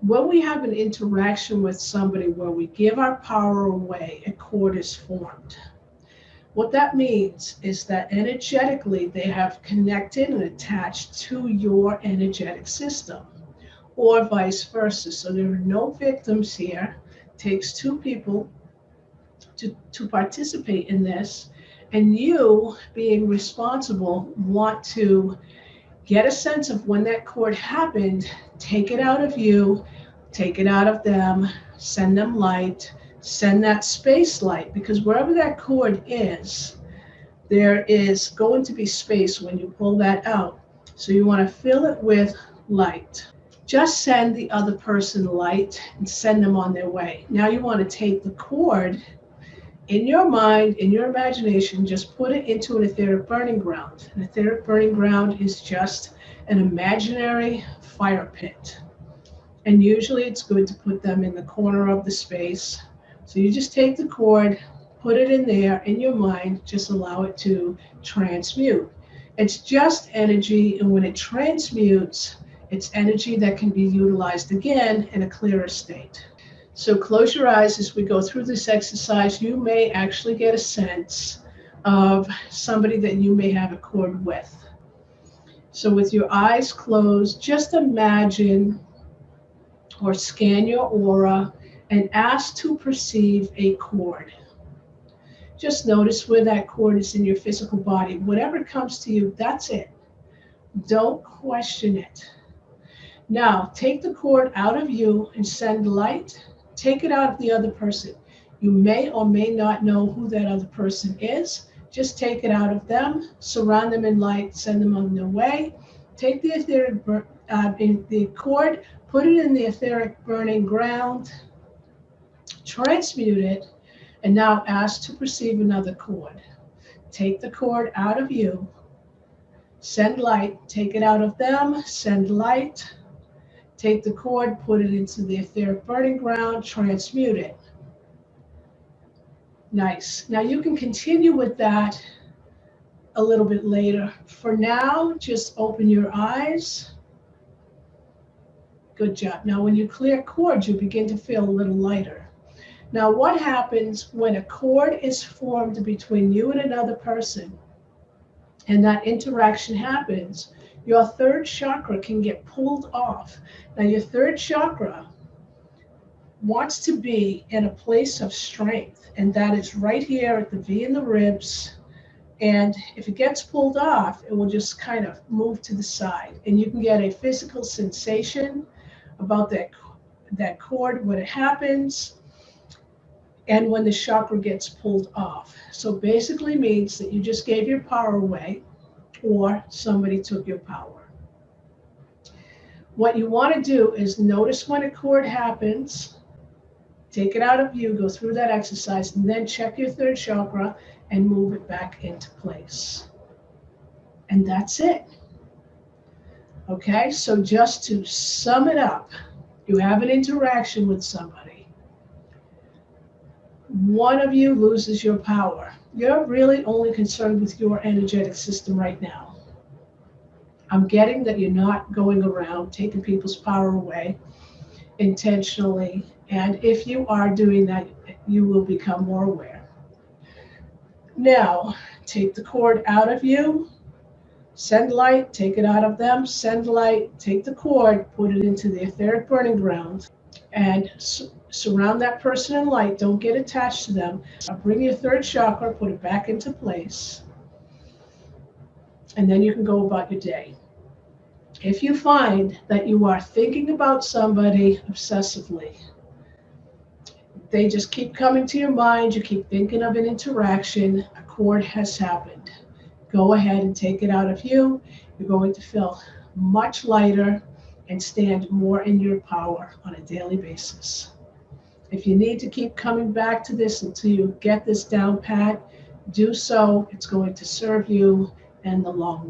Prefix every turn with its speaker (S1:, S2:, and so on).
S1: When we have an interaction with somebody where we give our power away, a cord is formed. What that means is that energetically they have connected and attached to your energetic system, or vice versa. So there are no victims here. It takes two people to participate in this, and you, being responsible, want to get a sense of when that cord happened, take it out of you, take it out of them, send them light, send that space light, because wherever that cord is, there is going to be space when you pull that out. So you want to fill it with light. Just send the other person light and send them on their way. Now you want to take the cord in your mind, in your imagination, just put it into an etheric burning ground. An etheric burning ground is just an imaginary fire pit. And usually it's good to put them in the corner of the space. So you just take the cord, put it in there in your mind, just allow it to transmute. It's just energy, and when it transmutes, it's energy that can be utilized again in a clearer state. So close your eyes as we go through this exercise. You may actually get a sense of somebody that you may have a cord with. So with your eyes closed, just imagine or scan your aura and ask to perceive a cord. Just notice where that cord is in your physical body. Whatever comes to you, that's it. Don't question it. Now, take the cord out of you and send light. Take it out of the other person. You may or may not know who that other person is. Just take it out of them, surround them in light, send them on their way. Take the the cord, put it in the etheric burning ground, transmute it, and now ask to perceive another cord. Take the cord out of you, send light, take it out of them, send light. Take the cord, put it into the etheric burning ground, transmute it. Nice. Now you can continue with that a little bit later. For now, just open your eyes. Good job. Now when you clear cords, you begin to feel a little lighter. Now what happens when a cord is formed between you and another person, and that interaction happens? Your third chakra can get pulled off. Now, your third chakra wants to be in a place of strength, and that is right here at the V in the ribs. And if it gets pulled off, it will just kind of move to the side. And you can get a physical sensation about that cord when it happens and when the chakra gets pulled off. So basically means that you just gave your power away, or somebody took your power. What you want to do is notice when a cord happens, take it out of you, go through that exercise, and then check your third chakra and move it back into place. And that's it. Okay, so just to sum it up, you have an interaction with somebody. One of you loses your power. You're really only concerned with your energetic system right now. I'm getting that you're not going around taking people's power away intentionally. And if you are doing that, you will become more aware. Now, take the cord out of you, send light, take it out of them, send light, take the cord, put it into the etheric burning ground, and surround that person in light. Don't get attached to them. Bring your third chakra, put it back into place, and then you can go about your day. If you find that you are thinking about somebody obsessively, they just keep coming to your mind, you keep thinking of an interaction, a cord has happened. Go ahead and take it out of you. You're going to feel much lighter and stand more in your power on a daily basis. If you need to keep coming back to this until you get this down pat, do so. It's going to serve you in the long run.